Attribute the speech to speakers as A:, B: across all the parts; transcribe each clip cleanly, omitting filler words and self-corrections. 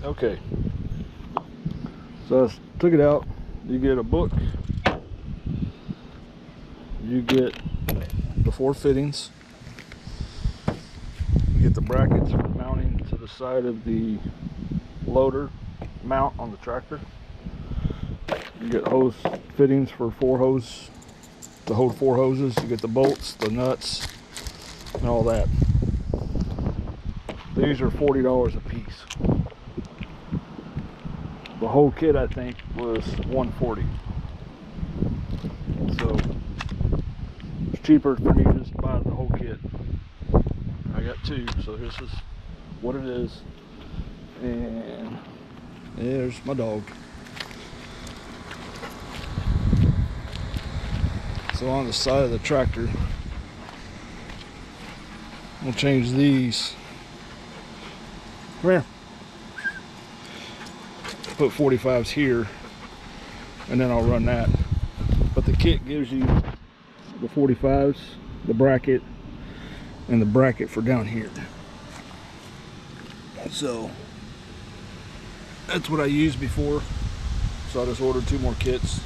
A: Okay, so I took it out. You get a book, you get the 4 fittings, you get the brackets for mounting to the side of the loader mount on the tractor, you get hose fittings for 4 hose to hold 4 hoses, you get the bolts, the nuts, and all that. These are $40 a piece. The whole kit I think was $140. So it's cheaper for me just to buy the whole kit. I got 2, so this is what it is. And there's my dog. So on the side of the tractor, we'll change these. Come here. Put 45s here, and then I'll run that. But the kit gives you the 45s, the bracket, and the bracket for down here. So that's what I used before. So I just ordered 2 more kits,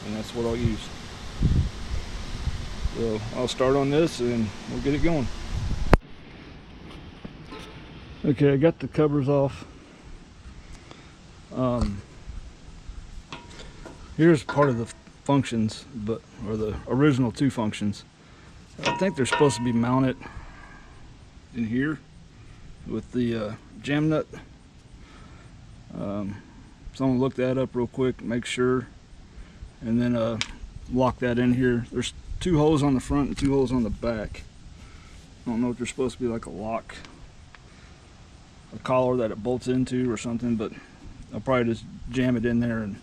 A: and that's what I'll use. So I'll start on this and we'll get it going. Okay, I got the covers off. Here's part of the functions, or the original 2 functions. I think they're supposed to be mounted in here with the jam nut. Someone look that up real quick, make sure, and then lock that in here. There's 2 holes on the front and 2 holes on the back. I don't know if they're supposed to be like a lock, a collar that it bolts into or something, but I'll probably just jam it in there and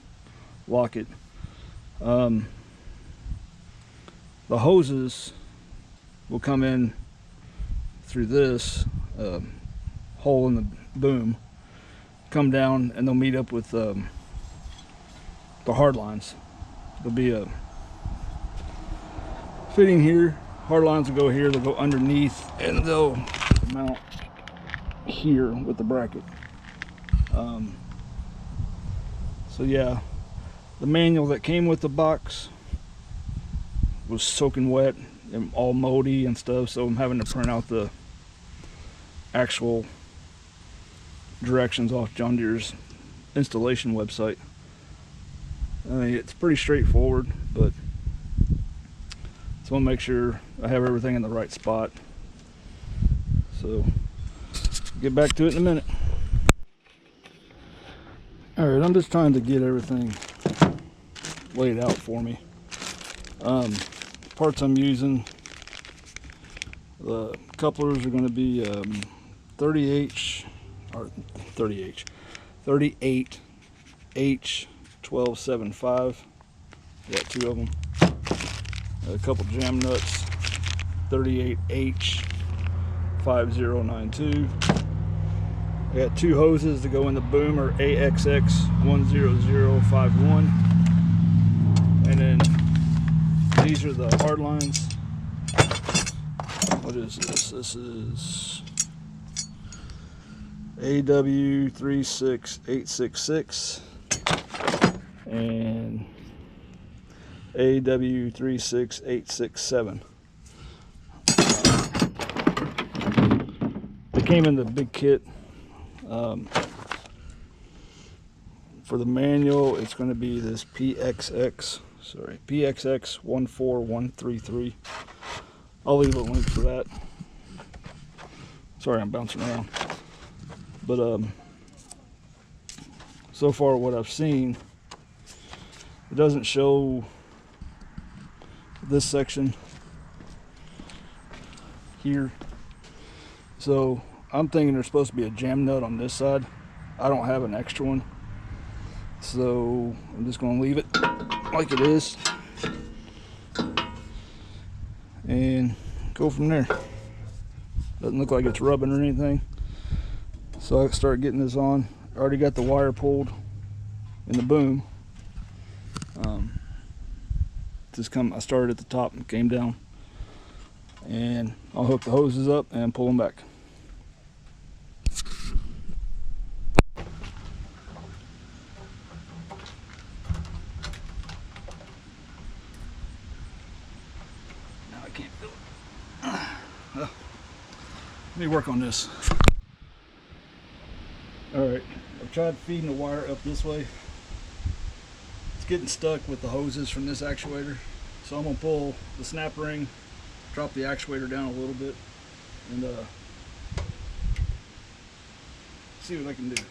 A: lock it. The hoses will come in through this hole in the boom, come down, and they'll meet up with the hard lines. There'll be a fitting here, hard lines will go here, they'll go underneath, and they'll mount here with the bracket. So yeah, the manual that came with the box was soaking wet and all moldy and stuff, so I'm having to print out the actual directions off John Deere's installation website. I mean, it's pretty straightforward, but so I'll make sure I have everything in the right spot. So get back to it in a minute. Alright, I'm just trying to get everything laid out for me. Parts I'm using, the couplers are going to be 38H 1275. Got 2 of them. A couple jam nuts, 38H 5092. I got 2 hoses to go in the boomer, AXX 10051, and then these are the hard lines. What is this? This is AW36866 and AW36867. They came in the big kit. For the manual, it's going to be this PXX 14133. I'll leave a link for that. Sorry, I'm bouncing around. But so far what I've seen, it doesn't show this section here. So I'm thinking there's supposed to be a jam nut on this side. I don't have an extra one, so I'm just going to leave it like it is and go from there. Doesn't look like it's rubbing or anything, so I start getting this on. I already got the wire pulled in the boom. I started at the top and came down, and I'll hook the hoses up and pull them back. me work on this. Alright, I've tried feeding the wire up this way. It's getting stuck with the hoses from this actuator. So I'm going to pull the snap ring, drop the actuator down a little bit, and see what I can do.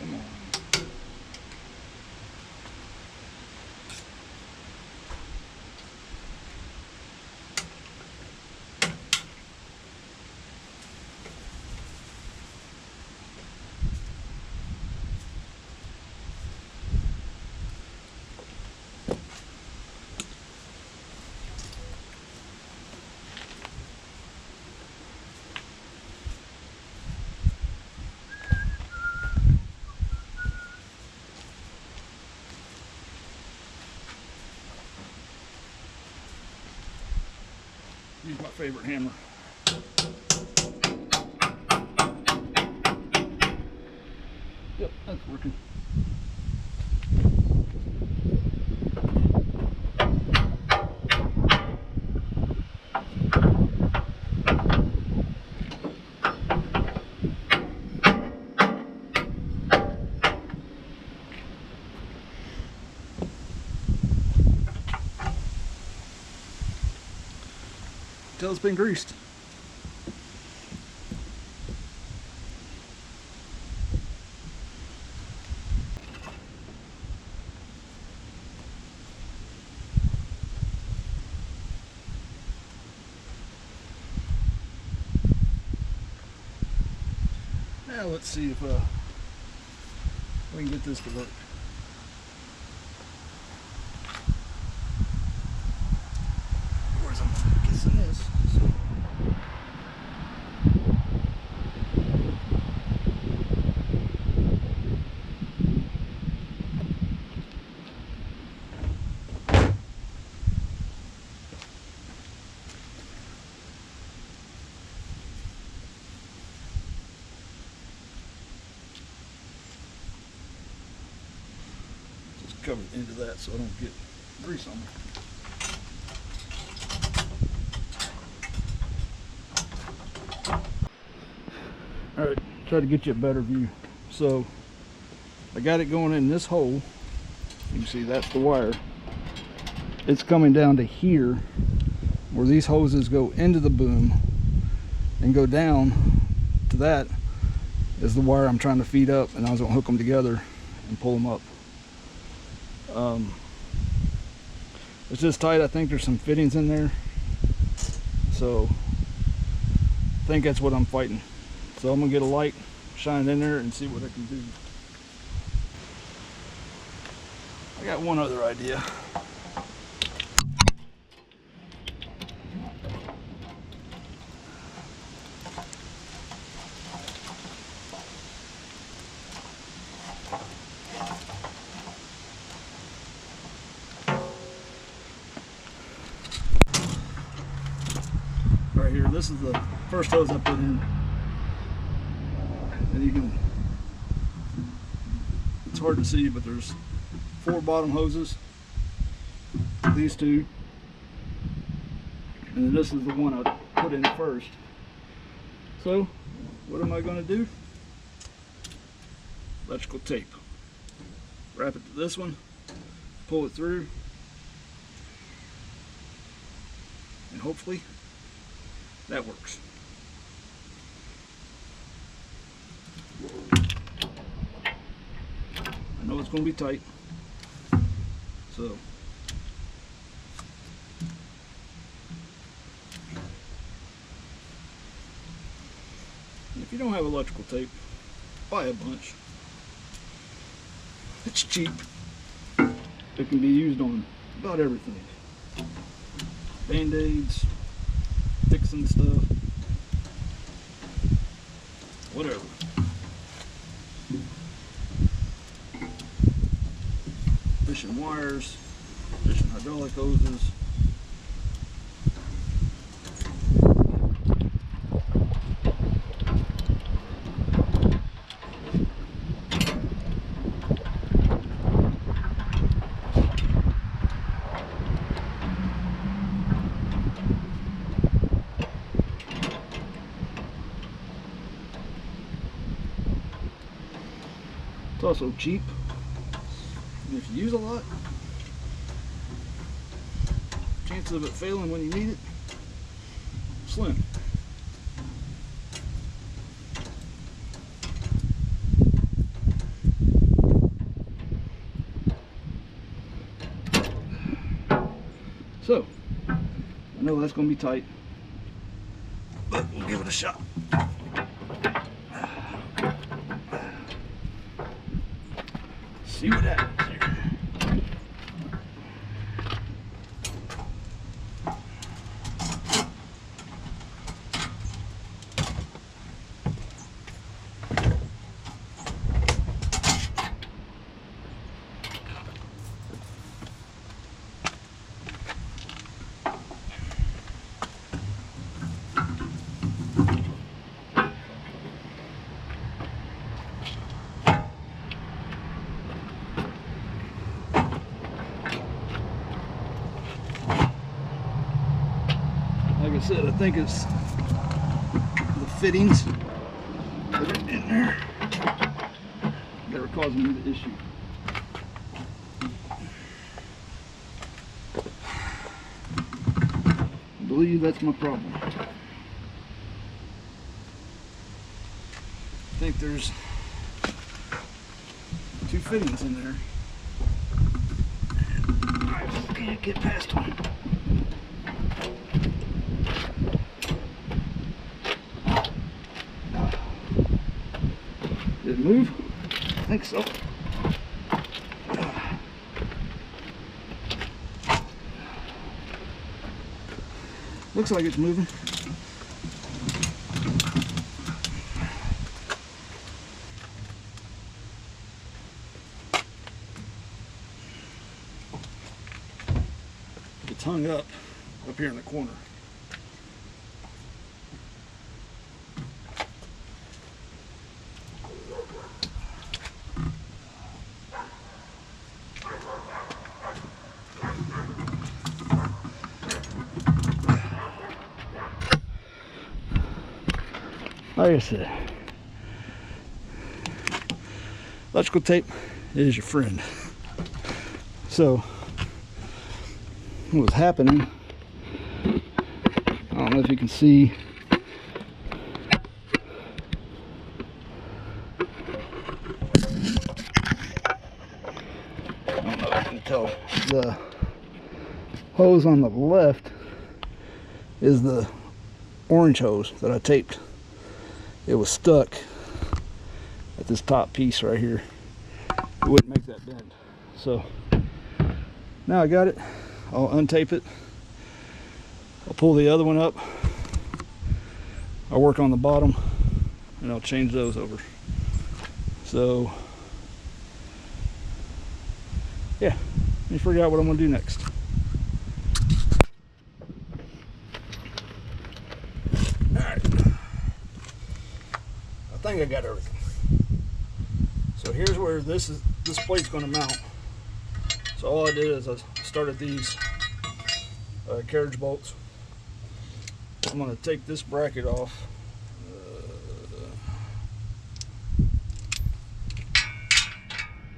A: Come on. Use my favorite hammer. Yep, that's working. Till it's been greased. Now let's see if we can get this to work. Of course, I'm guessing this. So. Cover the end of that so I don't get grease on me. Alright, try to get you a better view. So I got it going in this hole. You can see that's the wire. It's coming down to here where these hoses go into the boom and go down to that is the wire I'm trying to feed up, and I was going to hook them together and pull them up. It's just tight. I think there's some fittings in there, so I think that's what I'm fighting. So I'm gonna get a light, shine it in there, and see what I can do. I got one other idea. Right here, this is the first hose I put in, and you can, it's hard to see, but there's 4 bottom hoses, these 2, and then this is the one I put in first. So what am I going to do? Electrical tape, wrap it to this one, pull it through, and hopefully that works. I know it's going to be tight, so if you don't have electrical tape, buy a bunch. It's cheap. It can be used on about everything. Band-aids, fixing stuff, whatever. Fishing wires, fishing hydraulic hoses. also cheap. And if you use a lot, chance of it failing when you need it, slim. So, I know that's going to be tight, but we'll give it a shot. See what happens here. Like I said, I think it's the fittings that are in there that are causing me the issue. I believe that's my problem. I think there's 2 fittings in there. I just can't get past one. Did it move? I think so. Looks like it's moving. It's hung up here in the corner. Like I said, electrical tape is your friend. So, what was happening, I don't know if you can see, I don't know if you can tell, the hose on the left is the orange hose that I taped. It was stuck at this top piece right here. It wouldn't make that bend. So now I got it. I'll untape it. I'll pull the other one up. I'll work on the bottom and I'll change those over. So yeah, let me figure out what I'm gonna do next. I think I got everything. So here's where this plate's going to mount. So all I did is I started these carriage bolts. I'm going to take this bracket off.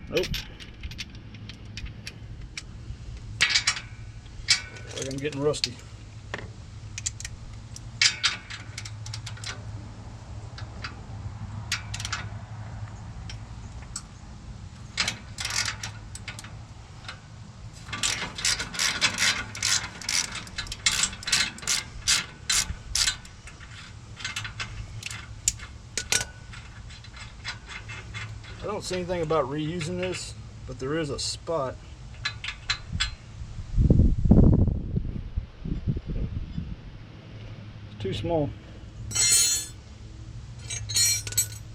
A: Nope. Like I'm getting rusty. I don't see anything about reusing this, but there is a spot. It's too small.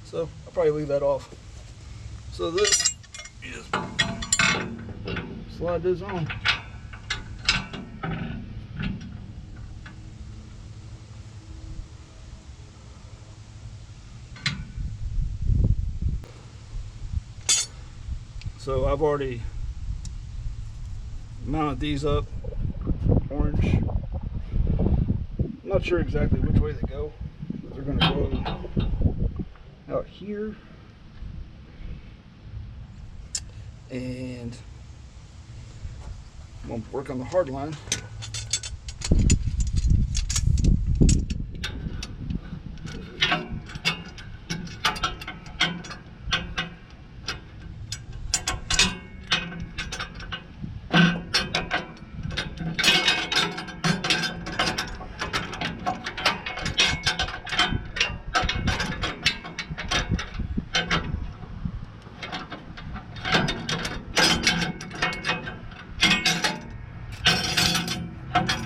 A: So I'll probably leave that off. So this is, slide this on. So I've already mounted these up, orange. I'm not sure exactly which way they go, but they're going to go out here And I'm gonna work on the hard line.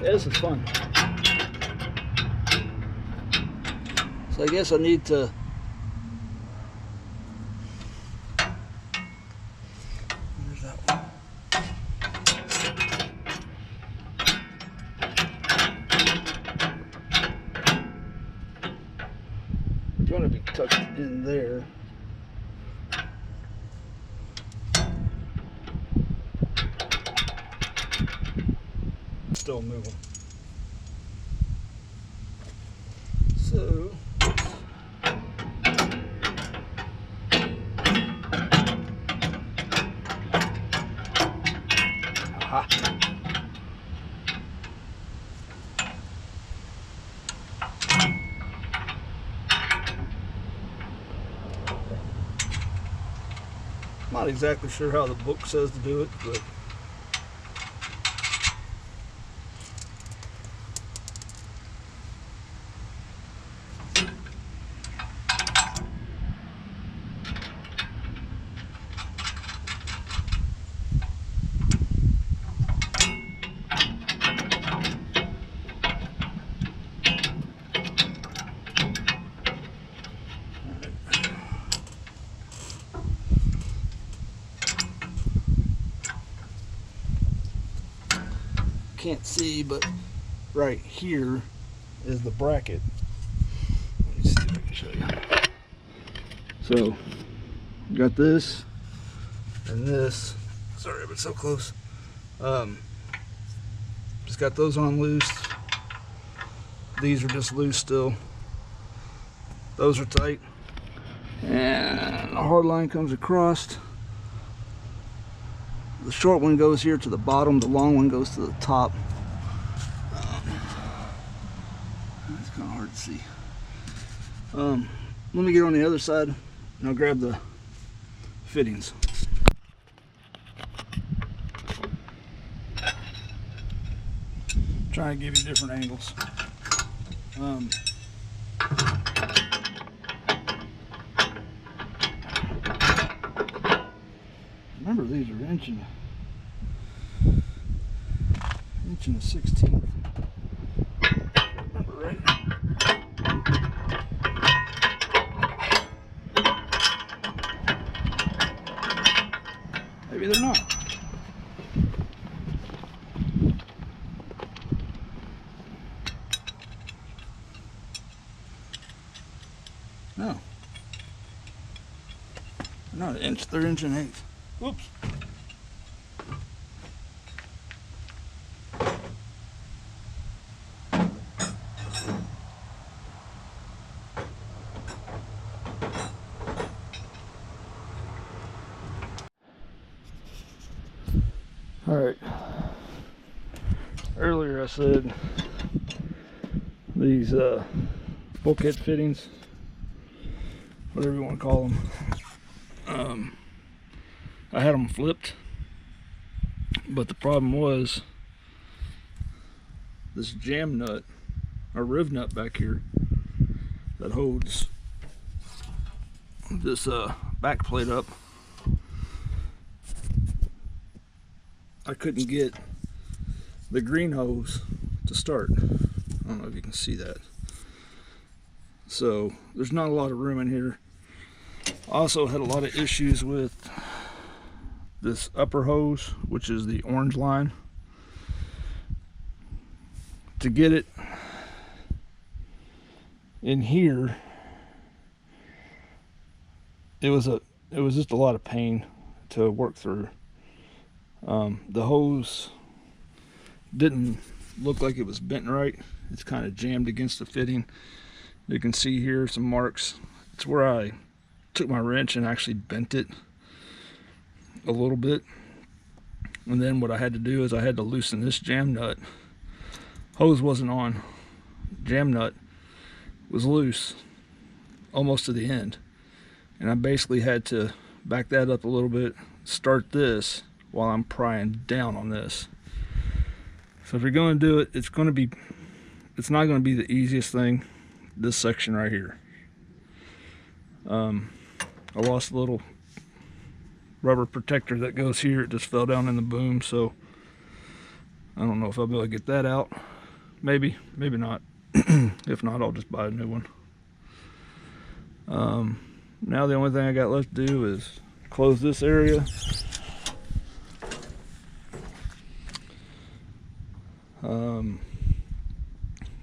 A: Yeah, this is fun. So I guess I need to where's that one? It's going to be tucked in there. Still moving. So aha. Not exactly sure how the book says to do it, but can't see, but right here is the bracket. Let me see if I can show you. So, you got this and this. Sorry, but so close. Just got those on loose. These are just loose still. Those are tight. And the hard line comes across. The short one goes here to the bottom, the long one goes to the top. It's kind of hard to see. Let me get on the other side and I'll grab the fittings. Try and give you different angles. Remember, these are inch and a 16th. Remember right? Maybe they're not. No. They're not an inch, they're inch and 1/8. Whoops. All right. Earlier I said these bulkhead fittings, whatever you want to call them, I had them flipped, but the problem was this jam nut or riv nut back here that holds this back plate up. I couldn't get the green hose to start. I don't know if you can see that. So there's not a lot of room in here. I also had a lot of issues with this upper hose, which is the orange line. To get it in here, it was just a lot of pain to work through. The hose didn't look like it was bent right. It's kind of jammed against the fitting. You can see here some marks. It's where I took my wrench and actually bent it. a little bit. And then what I had to do is I had to loosen this jam nut. Hose wasn't on. Jam nut was loose almost to the end. And I basically had to back that up a little bit, start this while I'm prying down on this. So if you're going to do it, it's not going to be the easiest thing, this section right here. I lost a little rubber protector that goes here. It just fell down in the boom, so I don't know if I'll be able to get that out. Maybe not. If not, I'll just buy a new one. Now the only thing I got left to do is close this area.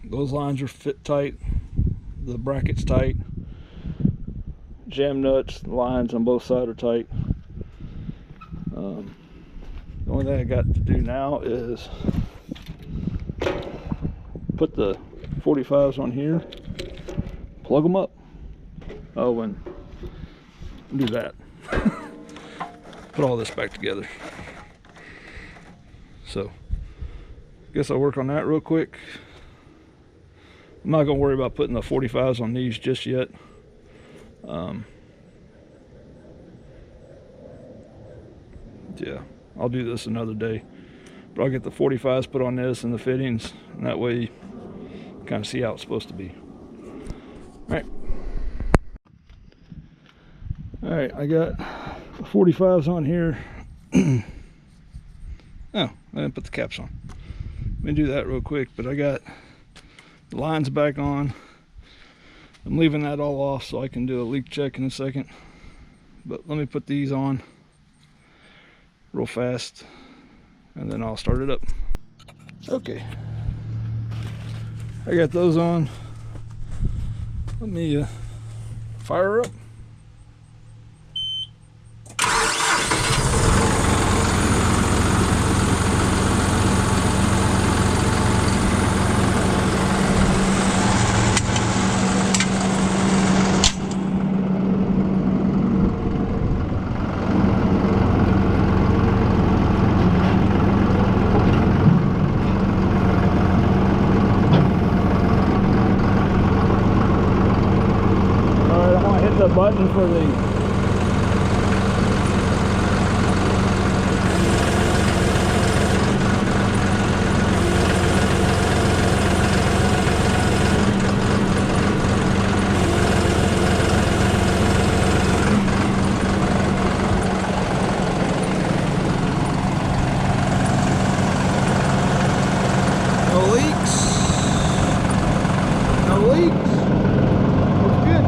A: Those lines are fit tight, the bracket's tight, jam nuts, lines on both sides are tight. The only thing I got to do now is put the 45s on here, plug them up. Oh, and do that. Put all this back together. So, guess I'll work on that real quick. I'm not gonna worry about putting the 45s on these just yet. Yeah, I'll do this another day. But I'll get the 45s put on this and the fittings, and that way you kind of see how it's supposed to be. All right, I got the 45s on here. Oh, I didn't put the caps on. Let me do that real quick, but I got the lines back on. I'm leaving that all off so I can do a leak check in a second. But let me put these on real fast and then I'll start it up. Okay, I got those on. Let me fire her up. The button for the no leaks. Looks good.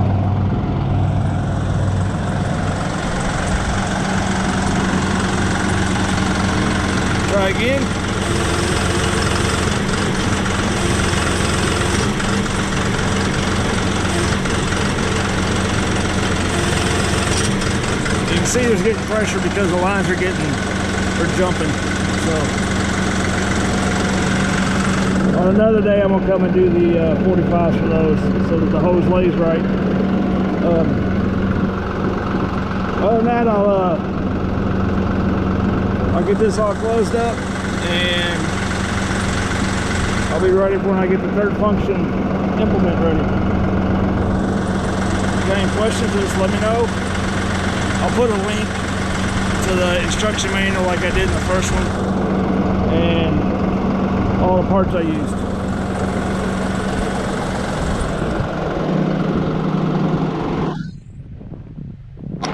A: Try again. You can see there's getting pressure because the lines are jumping. So on another day I'm gonna come and do the 45s for those so that the hose lays right. Other than that, I'll get this all closed up and I'll be ready for when I get the third function implement ready. If you got any questions, just let me know. I'll put a link to the instruction manual like I did in the first one and all the parts I used.